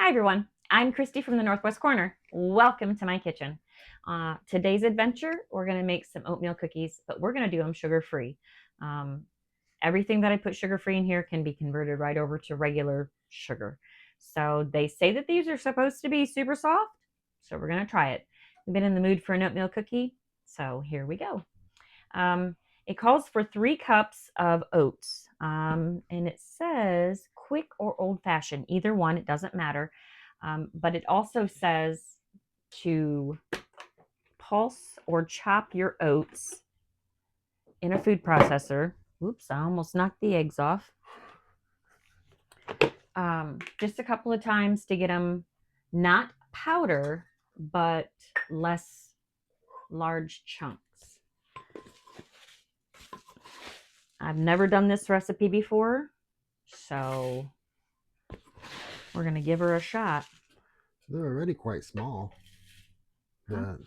Hi everyone, I'm Christy from the Northwest Corner. Welcome to my kitchen. Today's adventure, we're going to make some oatmeal cookies, but we're going to do them sugar-free. Everything that I put sugar-free in here can be converted right over to regular sugar. So they say that these are supposed to be super soft, so we're going to try it. We've been in the mood for an oatmeal cookie, so here we go. It calls for 3 cups of oats, and it says quick or old-fashioned, either one, it doesn't matter. But it also says to pulse or chop your oats in a food processor. Oops, I almost knocked the eggs off. Just a couple of times to get them not powder, but less large chunks. I've never done this recipe before, so we're going to give her a shot. They're already quite small. The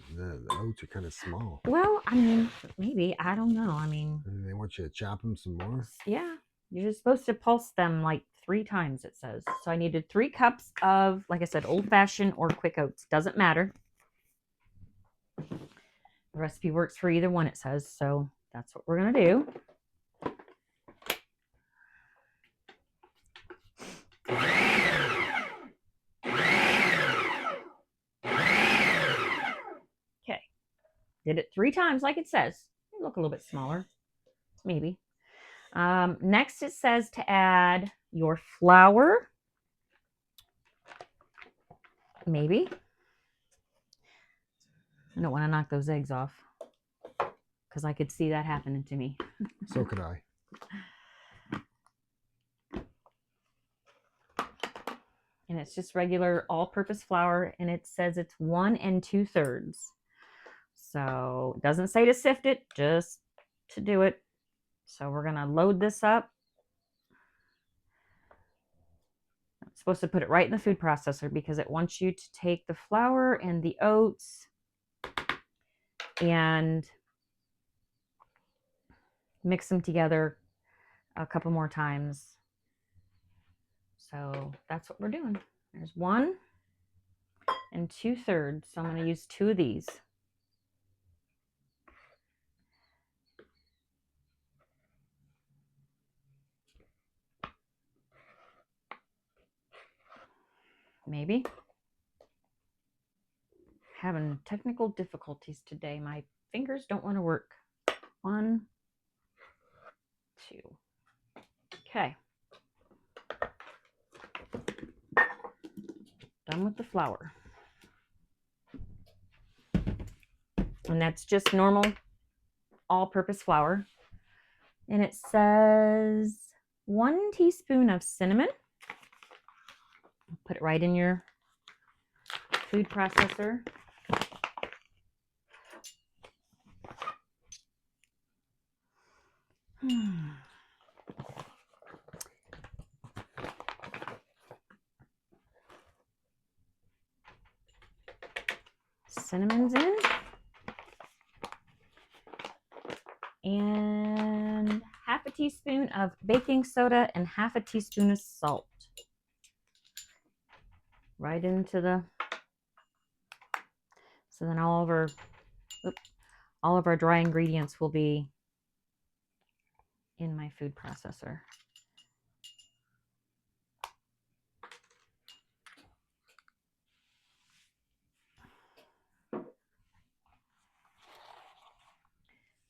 oats are kind of small. Well, I mean, maybe. I don't know. I mean, And they want you to chop them some more? Yeah. You're just supposed to pulse them like 3 times, it says. So I needed 3 cups of, like I said, old-fashioned or quick oats. Doesn't matter. The recipe works for either one, it says. So that's what we're going to do. Okay. Did it 3 times like it says. They look a little bit smaller. Maybe. Next it says to add your flour. Maybe. I don't want to knock those eggs off because I could see that happening to me. So could I. And it's just regular all-purpose flour, and it says it's 1 2/3. So it doesn't say to sift it, just to do it. So we're going to load this up. I'm supposed to put it right in the food processor because it wants you to take the flour and the oats and mix them together a couple more times. So that's what we're doing. There's 1 2/3. So I'm going to use 2 of these. Maybe. Having technical difficulties today. My fingers don't want to work. 1, 2. Okay. Done with the flour. And that's just normal all-purpose flour. And it says 1 teaspoon of cinnamon. Put it right in your food processor. Cinnamon's in. And half a teaspoon of baking soda and half a teaspoon of salt. Right into the, so then all of our dry ingredients will be in my food processor.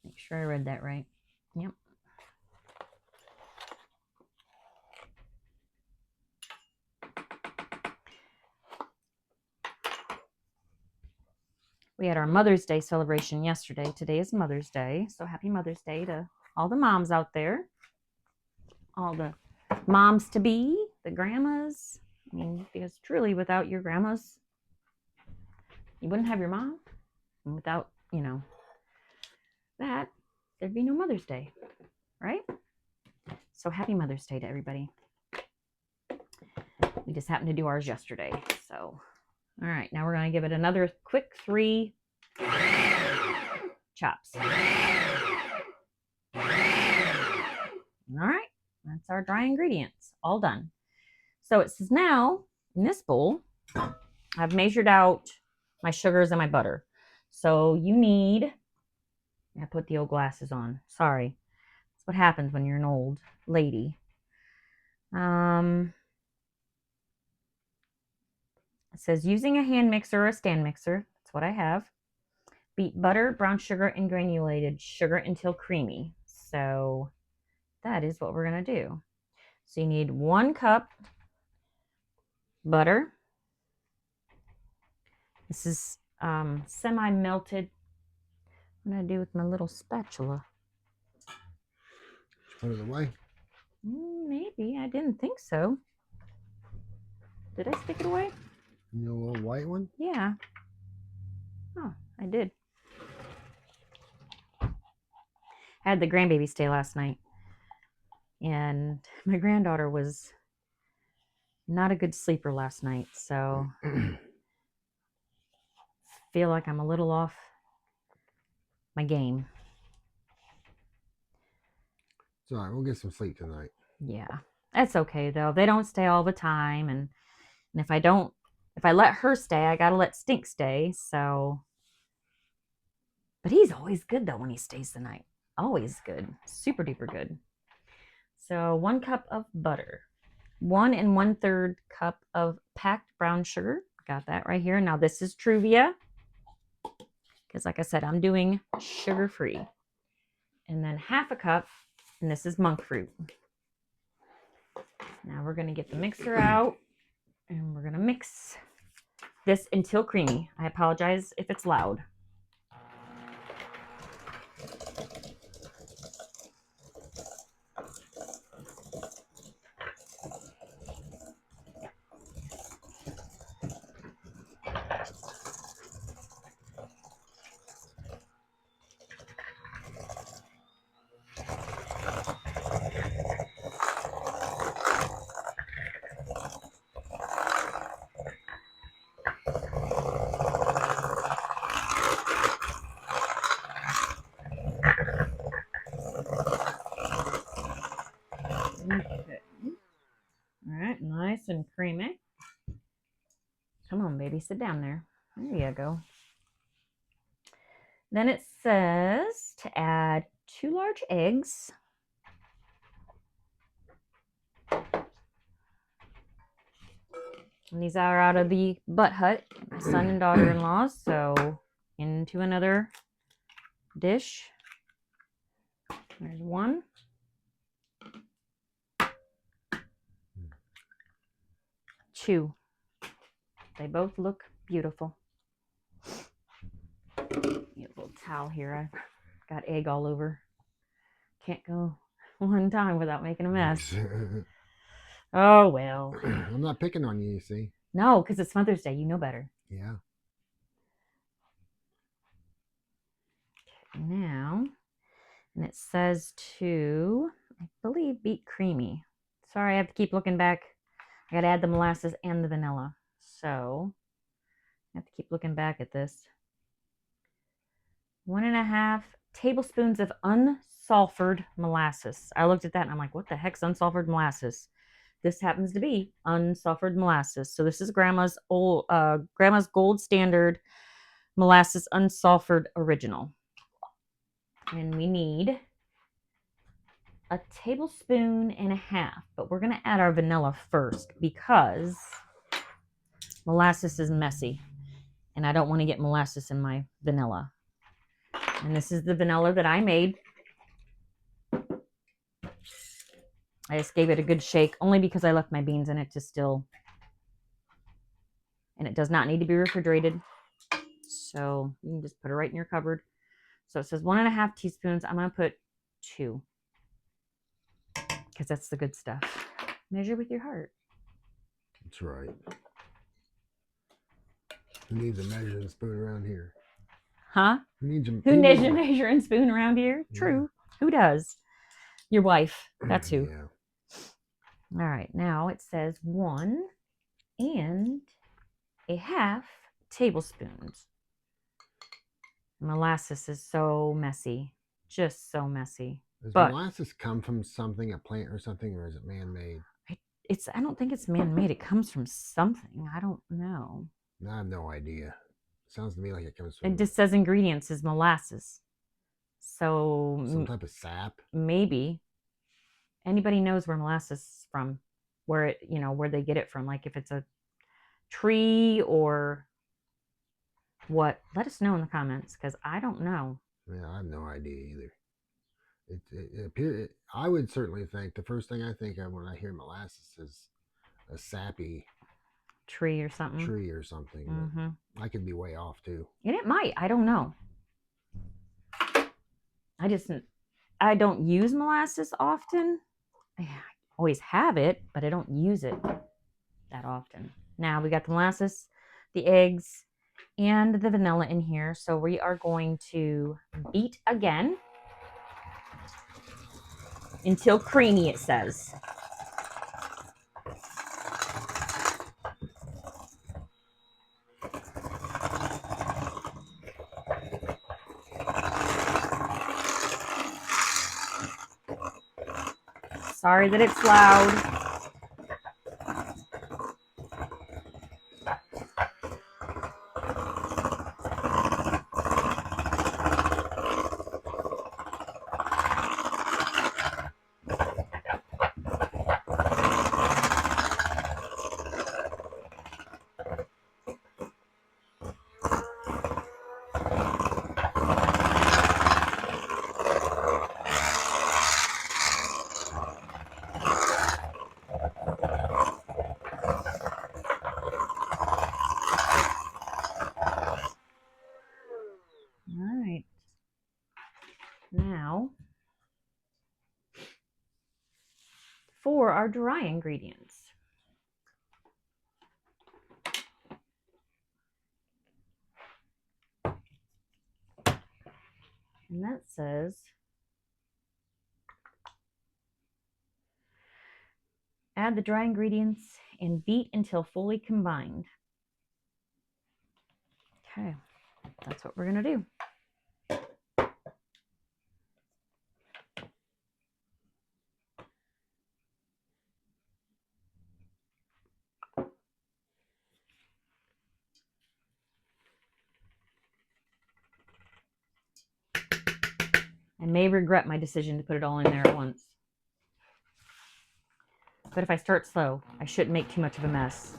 Make sure I read that right. Yep. We had our Mother's Day celebration yesterday. Today is Mother's Day. So happy Mother's Day to all the moms out there. All the moms to be, the grandmas. I mean, because truly without your grandmas, you wouldn't have your mom. And without, that, there'd be no Mother's Day, right? So happy Mother's Day to everybody. We just happened to do ours yesterday. So, all right, now we're going to give it another quick 3 chops. All right, that's our dry ingredients all done. So it says now In this bowl, I've measured out my sugars and my butter. So you need, I put the old glasses on. Sorry. That's what happens when you're an old lady. It says using a hand mixer or a stand mixer. That's what I have. Beat butter, brown sugar, and granulated sugar until creamy. So that is what we're going to do. So you need 1 cup butter. This is semi-melted. What do I do with my little spatula? Put it away. Maybe. I didn't think so. Did I stick it away? The little white one? Yeah. Oh, I did. I had the grandbaby stay last night. And my granddaughter was not a good sleeper last night. So feel like I'm a little off my game. It's all right. We'll get some sleep tonight. Yeah. That's okay though. They don't stay all the time, and if I let her stay, I gotta let Stink stay. So, but he's always good though when he stays the night. Always good. Super duper good. So 1 cup of butter, 1 1/3 cup of packed brown sugar. Got that right here. Now this is Truvia, because like I said, I'm doing sugar free. And then 1/2 cup, and this is monk fruit. Now we're going to get the mixer out, and we're going to mix this until creamy. I apologize if it's loud. Okay. All right, nice and creamy. Come on, baby, sit down there. There you go. Then it says to add 2 large eggs. And these are out of the Butt Hut, my son and daughter-in-law. So into another dish. There's 1. 2. They both look beautiful. Get a little towel here. I've got egg all over. Can't go one time without making a mess. Oh, well. I'm not picking on you, you see. No, because it's Mother's Day. You know better. Yeah. Now, and it says to, I believe, beat creamy. Sorry, I have to keep looking back. I got to add the molasses and the vanilla. So, I have to keep looking back at this. 1 1/2 tablespoons of unsulphured molasses. I looked at that and I'm like, what the heck's unsulphured molasses? This happens to be unsulphured molasses. So this is Grandma's gold standard molasses unsulphured original. And we need 1.5 tablespoons, but we're going to add our vanilla first because molasses is messy and I don't want to get molasses in my vanilla. And this is the vanilla that I made. I just gave it a good shake only because I left my beans in it to still, and it does not need to be refrigerated. So you can just put it right in your cupboard. So it says 1 1/2 teaspoons. I'm going to put 2 because that's the good stuff. Measure with your heart. That's right. Who needs a measuring spoon around here? Huh? Who needs a measuring spoon around here? Yeah. True. Who does? Your wife. That's who. Yeah. All right. Now it says 1 1/2 tablespoons. Molasses is so messy. Just so messy. Does molasses come from something, a plant or something, or is it man-made? I don't think it's man-made. It comes from something. I don't know. I have no idea. Sounds to me like it comes It from just says ingredients is molasses. So some type of sap. maybe anybody knows where molasses is from, where it, where they get it from. Like if it's a tree or what, let us know in the comments because I don't know. Yeah, I have no idea either. It appears. I would certainly think the first thing I think of when I hear molasses is a sappy Tree or something. tree or something. Mm-hmm. But I could be way off too. And it might. I don't know. I don't use molasses often. I always have it, but I don't use it that often. Now we got the molasses, the eggs, and the vanilla in here. So we are going to beat again until creamy, it says. Sorry that it's loud. All right. Now, for our dry ingredients. And that says add the dry ingredients and beat until fully combined. Okay, that's what we're going to do. I may regret my decision to put it all in there at once. But if I start slow, I shouldn't make too much of a mess.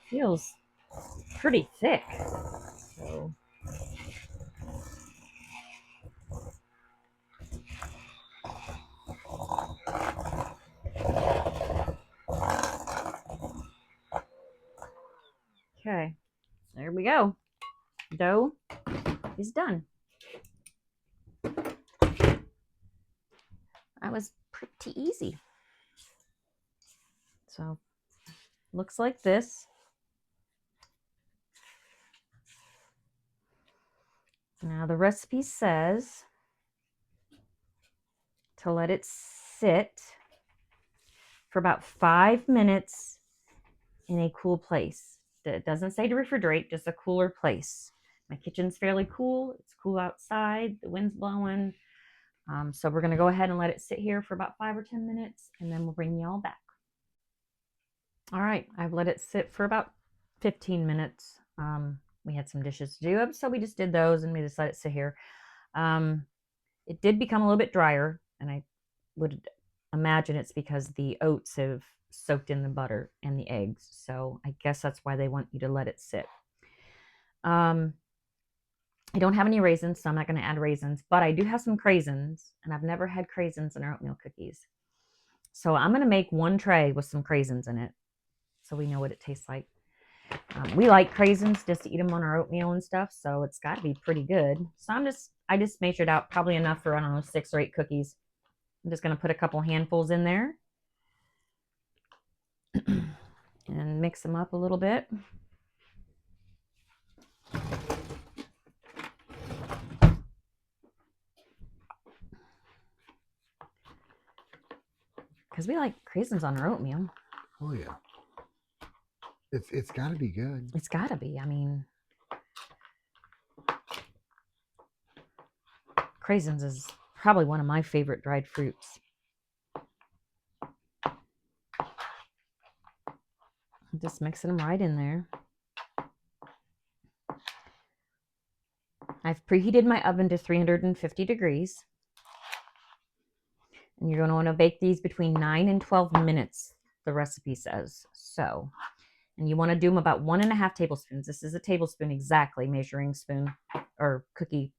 Feels pretty thick. So okay, there we go. Dough is done. That was pretty easy. So looks like this. Now the recipe says to let it sit for about 5 minutes in a cool place. It doesn't say to refrigerate, just a cooler place. My kitchen's fairly cool. It's cool outside. The wind's blowing. So we're going to go ahead and let it sit here for about 5 or 10 minutes, and then we'll bring y'all back. All right, I've let it sit for about 15 minutes. We had some dishes to do, so we just did those and we just let it sit here. It did become a little bit drier, and I would imagine it's because the oats have soaked in the butter and the eggs. So I guess that's why they want you to let it sit. I don't have any raisins, so I'm not going to add raisins, but I do have some craisins, and I've never had craisins in our oatmeal cookies. So I'm going to make one tray with some craisins in it so we know what it tastes like. We like craisins just to eat them on our oatmeal and stuff, so it's got to be pretty good. So I just measured out probably enough for, I don't know, 6 or 8 cookies. I'm just going to put a couple handfuls in there and mix them up a little bit. Because we like craisins on our oatmeal. Oh yeah. It's got to be good. It's got to be. I mean, craisins is probably one of my favorite dried fruits. Just mixing them right in there. I've preheated my oven to 350 degrees. And you're going to want to bake these between 9 and 12 minutes, the recipe says. So, and you want to do them about 1.5 tablespoons. This is a tablespoon exactly, measuring spoon or cookie.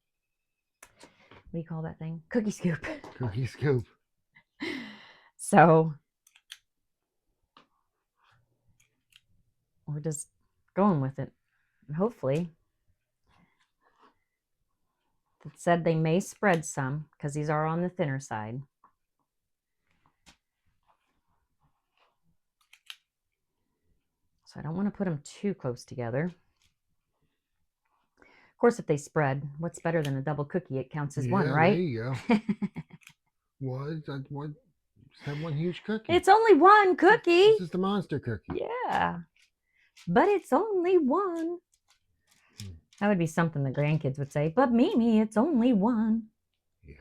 What do you call that thing? Cookie scoop. Cookie scoop. So we're just going with it. And hopefully, it said they may spread some because these are on the thinner side. So I don't want to put them too close together. Of course, if they spread, what's better than a double cookie? It counts as one, right? There you go. What? That one? Just have one huge cookie. It's only one cookie. This is the monster cookie. Yeah, but it's only one. That would be something the grandkids would say. But Mimi, it's only one. Yeah.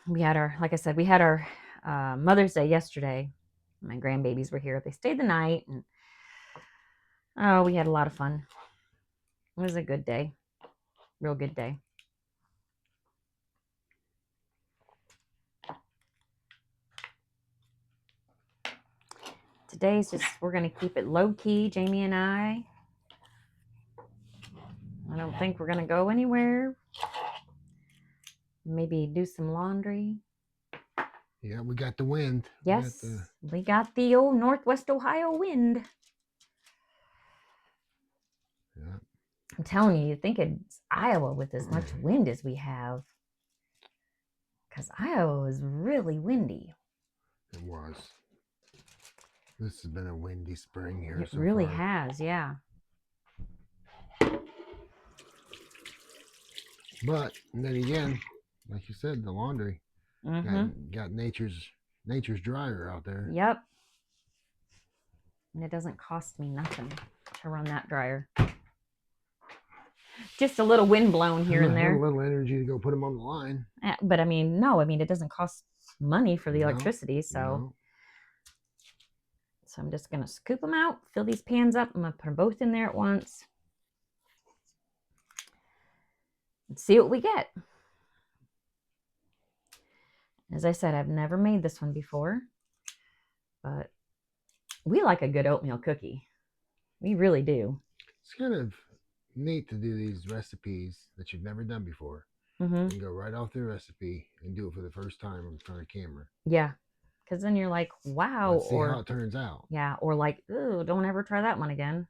We had our, like I said, we had our Mother's Day yesterday. My grandbabies were here. They stayed the night, and oh, we had a lot of fun. It was a good day. Real good day. Today's just, we're going to keep it low key, Jamie and I. I don't think we're going to go anywhere. Maybe do some laundry. Yeah, we got the wind. Yes, we got the old Northwest Ohio wind. Yeah. I'm telling you, you think it's Iowa with as much wind as we have. Because Iowa was really windy. It was. This has been a windy spring here. It really has, yeah. But then again, like you said, the laundry got nature's dryer out there. Yep. And it doesn't cost me nothing to run that dryer. Just a little wind blown here and there. A little energy to go put them on the line. But I mean, no, I mean, it doesn't cost money for the electricity. So, so I'm just going to scoop them out, fill these pans up. I'm going to put them both in there at once. And see what we get. As I said, I've never made this one before, but we like a good oatmeal cookie. We really do. It's kind of neat to do these recipes that you've never done before. And go right off the recipe and do it for the first time in front of camera. Yeah, because then you're like, wow. Let's see how it turns out. Yeah, or like, ooh, don't ever try that one again.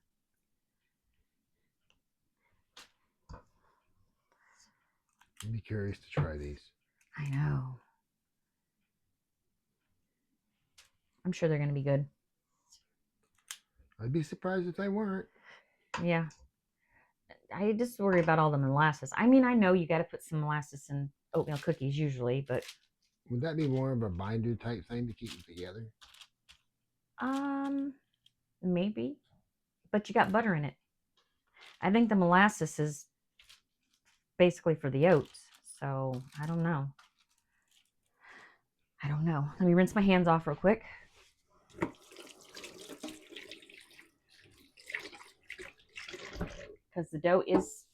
I'd be curious to try these. I know. I'm sure they're going to be good. I'd be surprised if they weren't. Yeah. I just worry about all the molasses. I mean, I know you got to put some molasses in oatmeal cookies usually, but... Would that be more of a binder type thing to keep them together? Maybe. But you got butter in it. I think the molasses is basically for the oats. So, I don't know. I don't know. Let me rinse my hands off real quick. Because the dough is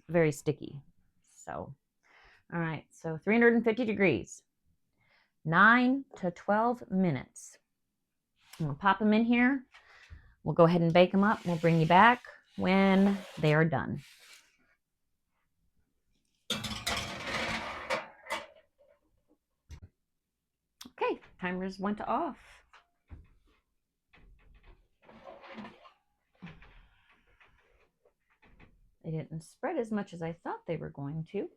very sticky. So, all right. So 350 degrees. 9 to 12 minutes. I'm going to pop them in here. We'll go ahead and bake them up. We'll bring you back when they are done. Okay, timers went off. They didn't spread as much as I thought they were going to.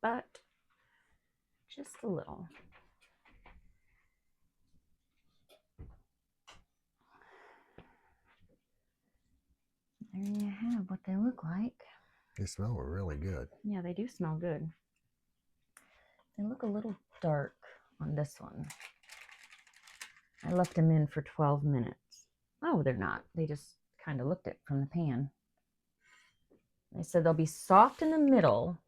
But just a little. There you have what they look like. They smell really good. Yeah, they do smell good. They look a little dark on this one. I left them in for 12 minutes. Oh, they're not. They just kind of looked at it from the pan. They said they'll be soft in the middle,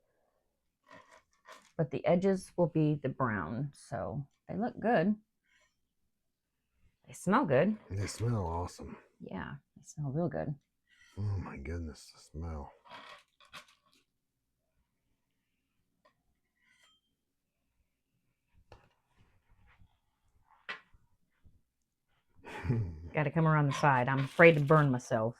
but the edges will be the brown. So they look good. They smell good. They smell awesome. Yeah, they smell real good. Oh my goodness, the smell. Got to come around the side. I'm afraid to burn myself.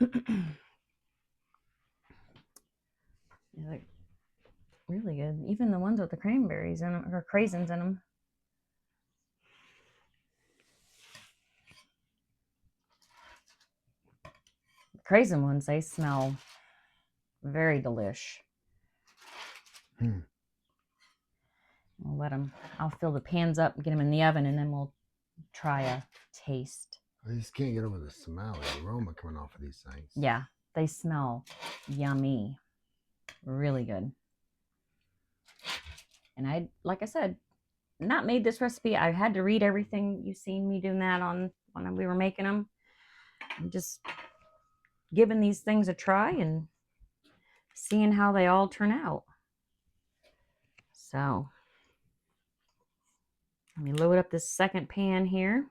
They look really good. Even the ones with the cranberries in them, or craisins in them. The craisin ones, they smell very delish. We'll let them, I'll fill the pans up and get them in the oven, and then we'll try a taste. I just can't get over the smell, the aroma coming off of these things. Yeah, they smell yummy. Really good. And I, like I said, not made this recipe. I had to read everything. You've seen me doing that on when we were making them. I'm just giving these things a try and seeing how they all turn out. So let me load up this second pan here.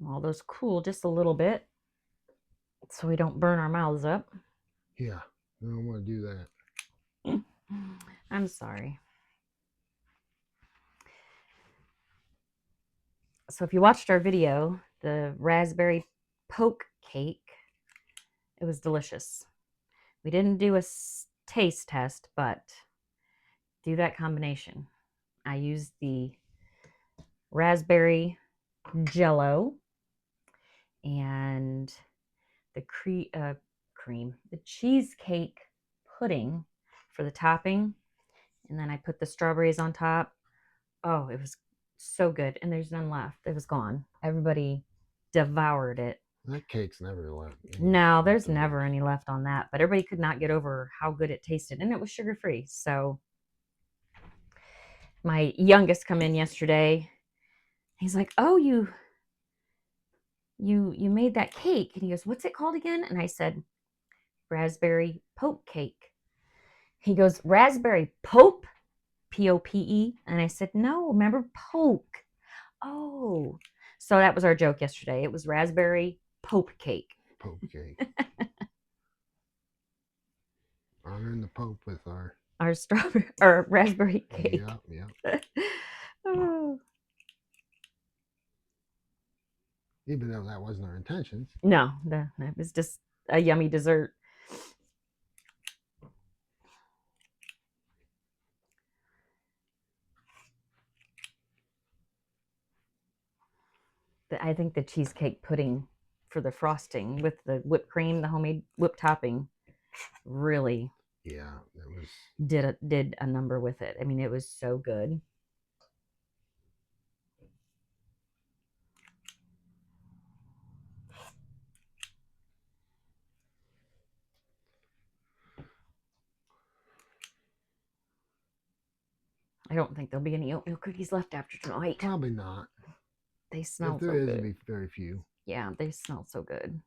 All those cool just a little bit so we don't burn our mouths up. Yeah, I don't want to do that. I'm sorry. So if you watched our video, the raspberry poke cake, it was delicious. We didn't do a taste test, but do that combination. I used the raspberry jello and the the cheesecake pudding for the topping, and then I put the strawberries on top. Oh, it was so good, and there's none left. It was gone. Everybody devoured it. That cake's never left. No, there's never any left on that, but everybody could not get over how good it tasted, and it was sugar-free. So my youngest come in yesterday. He's like, "Oh, you made that cake." And he goes, "What's it called again?" And I said, "Raspberry poke cake." He goes, "Raspberry pope?" Pope. And I said, "No, remember poke." Oh, so that was our joke yesterday. It was raspberry pope cake. Pope cake. Honoring the Pope with our strawberry or raspberry cake. Yeah. Oh. Even though that wasn't our intentions. No, it was just a yummy dessert. I think the cheesecake pudding for the frosting with the whipped cream, the homemade whipped topping, really that was did a number with it. I mean, it was so good. I don't think there'll be any oatmeal cookies left after tonight. Probably not. They smell if there so is, good. It'll be very few. Yeah, they smell so good.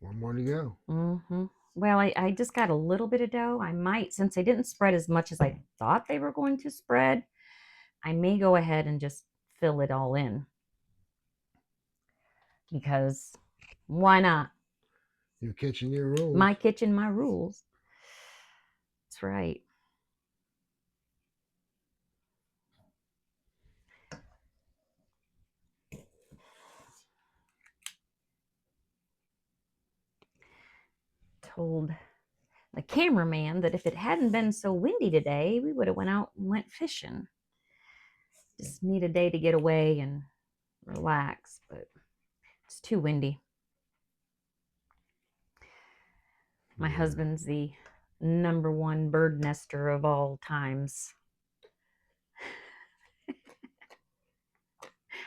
One more to go. Mm-hmm. Well, I just got a little bit of dough. I might, since they didn't spread as much as I thought they were going to spread, I may go ahead and just fill it all in. Because why not? Your kitchen, your rules. My kitchen, my rules. That's right. Told the cameraman that if it hadn't been so windy today, we would have went out and went fishing. Just need a day to get away and relax, but it's too windy. My husband's the #1 bird nester of all times.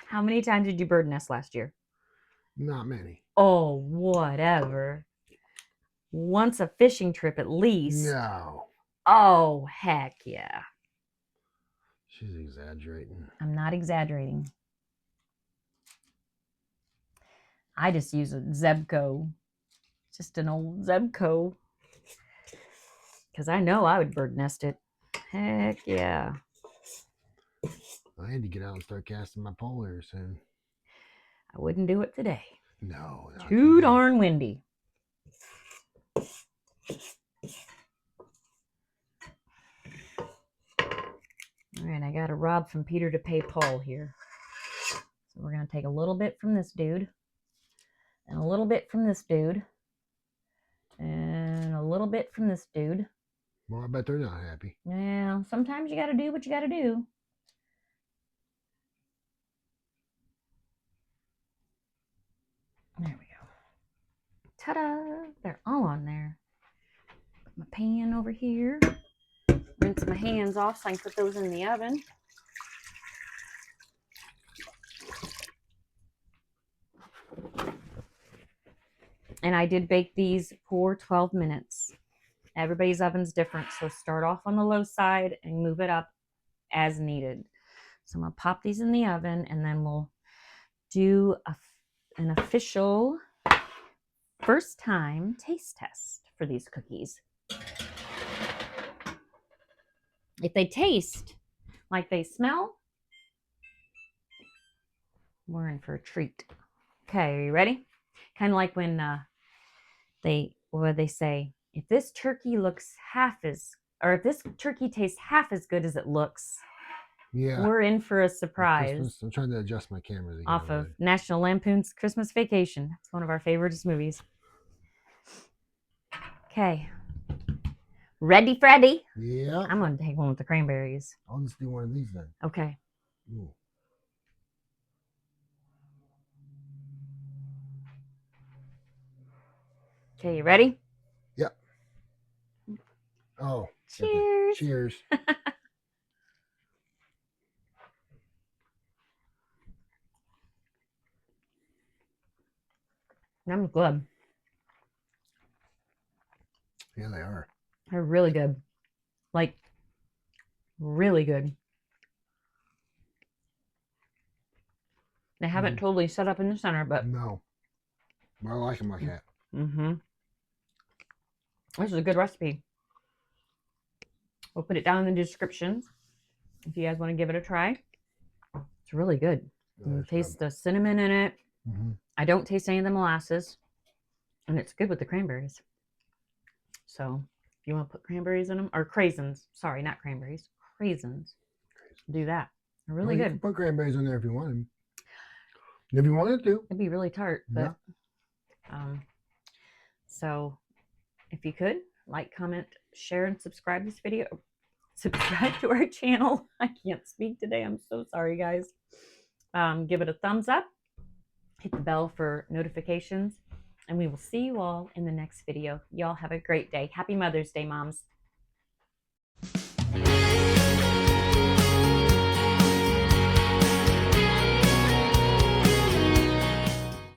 How many times did you bird nest last year? Not many. Oh, whatever. Once a fishing trip at least. No. Oh, heck yeah. She's exaggerating. I'm not exaggerating. I just use a Zebco. Just an old Zebco. Because I know I would bird nest it. Heck yeah. I had to get out and start casting my pole here soon. I wouldn't do it today. No. Not Too today. darn windy. All right, I got a rob from Peter to pay Paul here. So we're going to take a little bit from this dude. And a little bit from this dude. And a little bit from this dude. Well, I bet they're not happy. Yeah, sometimes you got to do what you got to do. There we go. Ta-da! They're all on there. Put my pan over here. Rinse my hands off so I can put those in the oven. And I did bake these for 12 minutes. Everybody's oven's different, so start off on the low side and move it up as needed. So I'm going to pop these in the oven, and then we'll do an official first time taste test for these cookies. If they taste like they smell, we're in for a treat. Okay, are you ready? Kind of like when they say, if this turkey looks if this turkey tastes half as good as it looks, yeah, we're in for a surprise. I'm trying to adjust my camera again. Off of National Lampoon's Christmas Vacation. It's one of our favorite movies. Okay. Ready, Freddy? Yeah. I'm going to take one with the cranberries. I'll just do one of these then. Okay. Ooh. Okay, you ready? Yep. Oh. Cheers. Cheers. That's good. Yeah, they are. They're really good. Like, really good. They haven't totally set up in the center, but... No. I like them like that. Mm-hmm. This is a good recipe. We'll put it down in the description if you guys want to give it a try. It's really good. You taste the cinnamon in it. Mm-hmm. I don't taste any of the molasses. And it's good with the cranberries. So if you want to put cranberries in them, or craisins. Sorry, not cranberries. Craisins. Do that. They're really good. You can put cranberries in there if you want them. If you wanted to. It'd be really tart, but so if you could like, comment, share, and subscribe this video. Subscribe to our channel. I can't speak today. I'm so sorry, guys. Give it a thumbs up. Hit the bell for notifications. And we will see you all in the next video. Y'all have a great day. Happy Mother's Day, moms.